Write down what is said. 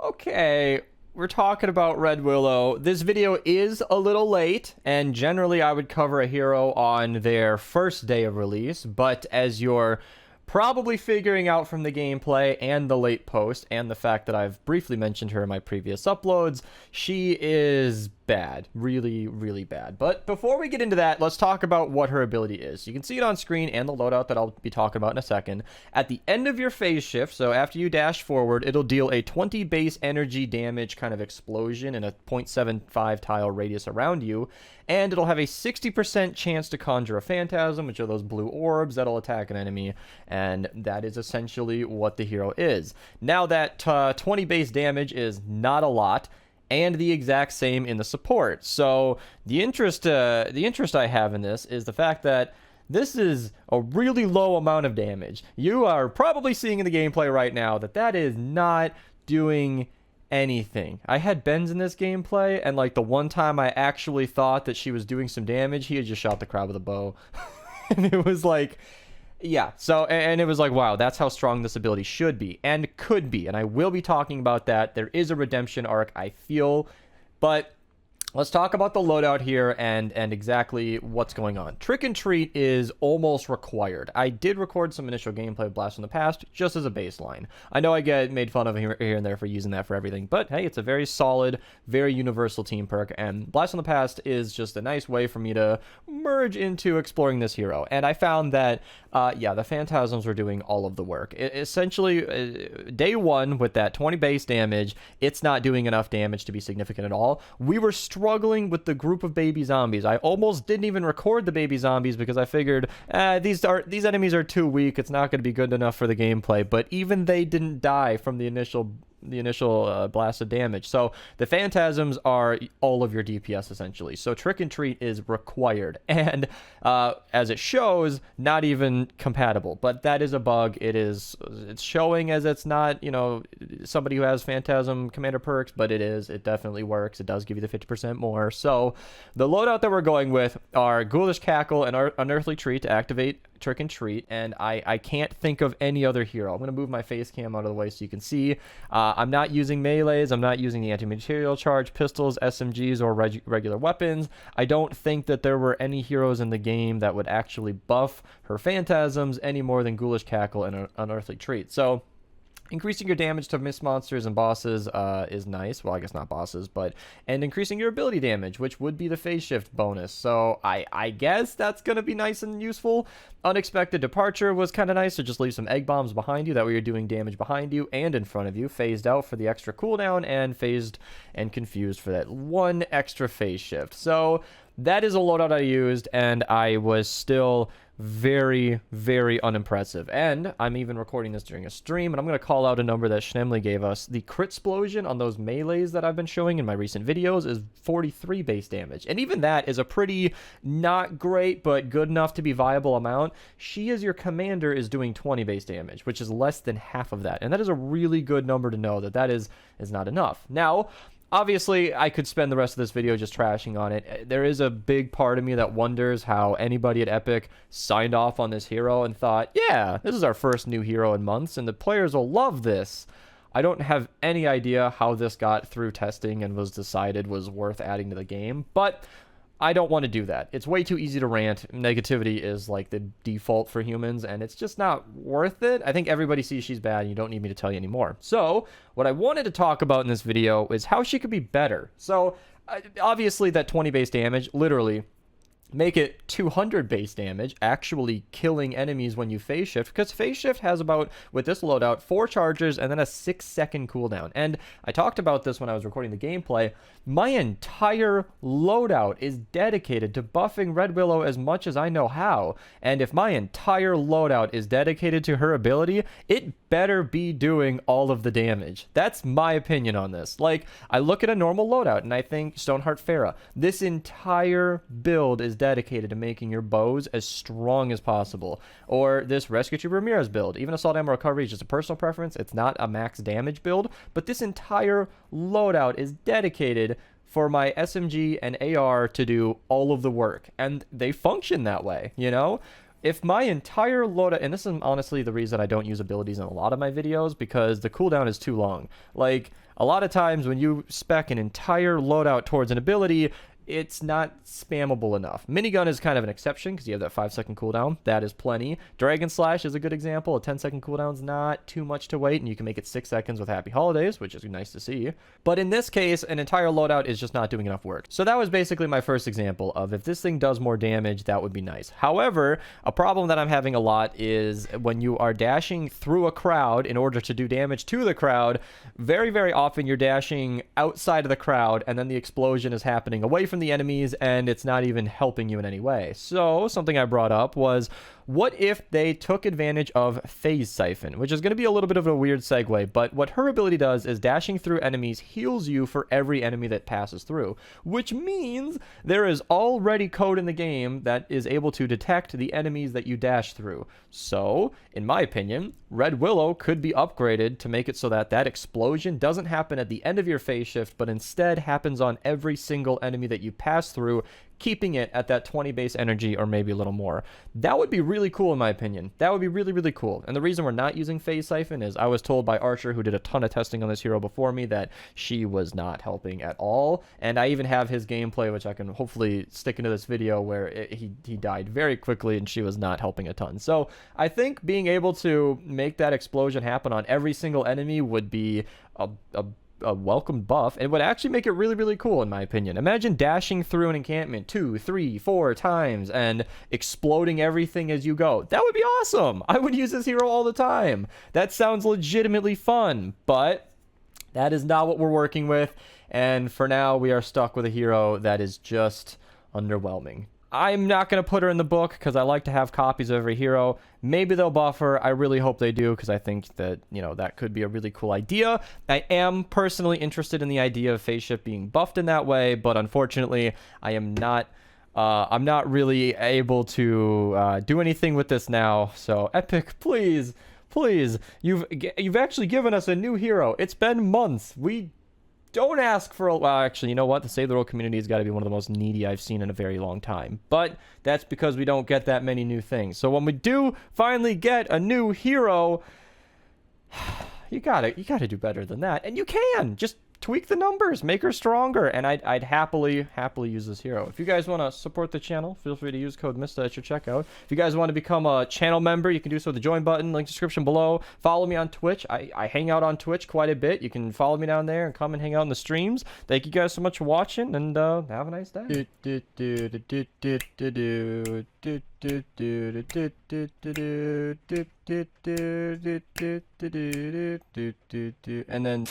Okay, we're talking about Red Willow. This video is a little late, and generally I would cover a hero on their first day of release, but as you're probably figuring out from the gameplay and the late post and the fact that I've briefly mentioned her in my previous uploads, she is bad. Really, really bad. But before we get into that, let's talk about what her ability is. You can see it on screen and the loadout that I'll be talking about in a second. At the end of your phase shift, so after you dash forward, it'll deal a 20 base energy damage kind of explosion in a 0.75 tile radius around you, and it'll have a 60% chance to conjure a phantasm, which are those blue orbs that'll attack an enemy, and that is essentially what the hero is. Now that 20 base damage is not a lot, and the exact same in the support. So the interest I have in this is the fact that this is a really low amount of damage. You are probably seeing in the gameplay right now that is not doing anything. I had Benz in this gameplay, and like the one time I actually thought that she was doing some damage, he had just shot the crowd with a bow. And it was like, yeah, so, and it was like, wow, that's how strong this ability should be and could be, and I will be talking about that. There is a redemption arc, I feel, but let's talk about the loadout here and exactly what's going on. Trick and Treat is almost required. I did record some initial gameplay of Blast from the Past just as a baseline. I know I get made fun of here and there for using that for everything, but hey, it's a very solid, very universal team perk, and Blast from the Past is just a nice way for me to merge into exploring this hero. And I found that, yeah, the Phantasms were doing all of the work. Essentially, day one with that 20 base damage, it's not doing enough damage to be significant at all. We were struggling with the group of baby zombies. I almost didn't even record the baby zombies because I figured these enemies are too weak. It's not going to be good enough for the gameplay. But even they didn't die from the initial blast of damage. So the Phantasms are all of your DPS essentially. So Trick and Treat is required, and as it shows, not even compatible. But that is a bug. It's showing as it's not, you know, somebody who has Phantasm Commander perks, but it definitely works. It does give you the 50% more. So the loadout that we're going with are Ghoulish Cackle and Unearthly Treat to activate Trick and Treat, and I can't think of any other hero. I'm going to move my face cam out of the way so you can see. I'm not using melees. I'm not using the anti-material charge, pistols, SMGs, or regular weapons. I don't think that there were any heroes in the game that would actually buff her Phantasms any more than Ghoulish Cackle and Unearthly Treat. So increasing your damage to mist monsters and bosses is nice. Well, I guess not bosses, and increasing your ability damage, which would be the phase shift bonus. So I guess that's going to be nice and useful. Unexpected Departure was kind of nice, so just leave some egg bombs behind you. That way you're doing damage behind you and in front of you. Phased Out for the extra cooldown, and Phased and Confused for that one extra phase shift. So that is a loadout I used, and I was still very, very unimpressive. And I'm even recording this during a stream, and I'm going to call out a number that Schnemli gave us. The crit explosion on those melees that I've been showing in my recent videos is 43 base damage. And even that is a pretty not great, but good enough to be viable amount. She, as your commander, is doing 20 base damage, which is less than half of that. And that is a really good number to know that is not enough. Now, obviously, I could spend the rest of this video just trashing on it. There is a big part of me that wonders how anybody at Epic signed off on this hero and thought, yeah, this is our first new hero in months, and the players will love this. I don't have any idea how this got through testing and was decided was worth adding to the game, but I don't want to do that. It's way too easy to rant. Negativity is like the default for humans, and it's just not worth it. I think everybody sees she's bad, and you don't need me to tell you anymore. So what I wanted to talk about in this video is how she could be better. So obviously that 20 base damage, literally, make it 200 base damage, actually killing enemies when you phase shift, because phase shift has about, with this loadout, 4 charges and then a 6-second cooldown. And I talked about this when I was recording the gameplay. My entire loadout is dedicated to buffing Red Willow as much as I know how, and if my entire loadout is dedicated to her ability, it better be doing all of the damage. That's my opinion on this. Like, I look at a normal loadout and I think Stoneheart Farah. This entire build is dedicated to making your bows as strong as possible. Or this Rescue Trooper Ramirez build. Even Assault Ammo Recovery is just a personal preference. It's not a max damage build, but this entire loadout is dedicated for my SMG and AR to do all of the work, and they function that way, you know? if my entire loadout, and this is honestly the reason I don't use abilities in a lot of my videos, because the cooldown is too long. Like, a lot of times when you spec an entire loadout towards an ability, it's not spammable enough. Minigun is kind of an exception because you have that 5-second cooldown. That is plenty. Dragon Slash is a good example. A 10-second cooldown is not too much to wait, and you can make it 6 seconds with Happy Holidays, which is nice to see. But in this case, an entire loadout is just not doing enough work. So that was basically my first example of if this thing does more damage, that would be nice. However, a problem that I'm having a lot is when you are dashing through a crowd in order to do damage to the crowd, very, very often you're dashing outside of the crowd, and then the explosion is happening away from the enemies, and it's not even helping you in any way. So something I brought up was, what if they took advantage of Phase Siphon, which is going to be a little bit of a weird segue, but what her ability does is dashing through enemies heals you for every enemy that passes through, which means there is already code in the game that is able to detect the enemies that you dash through. So, in my opinion, Red Willow could be upgraded to make it so that that explosion doesn't happen at the end of your phase shift, but instead happens on every single enemy that you pass through, keeping it at that 20 base energy or maybe a little more. That would be really cool in my opinion. That would be really, really cool. And the reason we're not using Phase Siphon is I was told by Archer, who did a ton of testing on this hero before me, that she was not helping at all. And I even have his gameplay, which I can hopefully stick into this video, where he died very quickly and she was not helping a ton. So I think being able to make that explosion happen on every single enemy would be a welcome buff, and would actually make it really, really cool in my opinion. Imagine dashing through an encampment 2, 3, 4 times and exploding everything as you go. That would be awesome. I would use this hero all the time. That sounds legitimately fun, but that is not what we're working with, and for now we are stuck with a hero that is just underwhelming. I'm not going to put her in the book because I like to have copies of every hero. Maybe they'll buff her. I really hope they do because I think that, you know, that could be a really cool idea. I am personally interested in the idea of phase shift being buffed in that way, but unfortunately, I'm not really able to do anything with this now. So Epic, please, you've actually given us a new hero. It's been months. We don't ask for well, actually, you know what? The Save the World community has got to be one of the most needy I've seen in a very long time. But that's because we don't get that many new things. So when we do finally get a new hero, you gotta do better than that. And you can! Just tweak the numbers, make her stronger, and I'd happily use this hero. If you guys want to support the channel, feel free to use code Mista at your checkout. If you guys want to become a channel member, you can do so with the join button, link description below. Follow me on Twitch. I hang out on Twitch quite a bit. You can follow me down there and come and hang out in the streams. Thank you guys so much for watching, and have a nice day. And then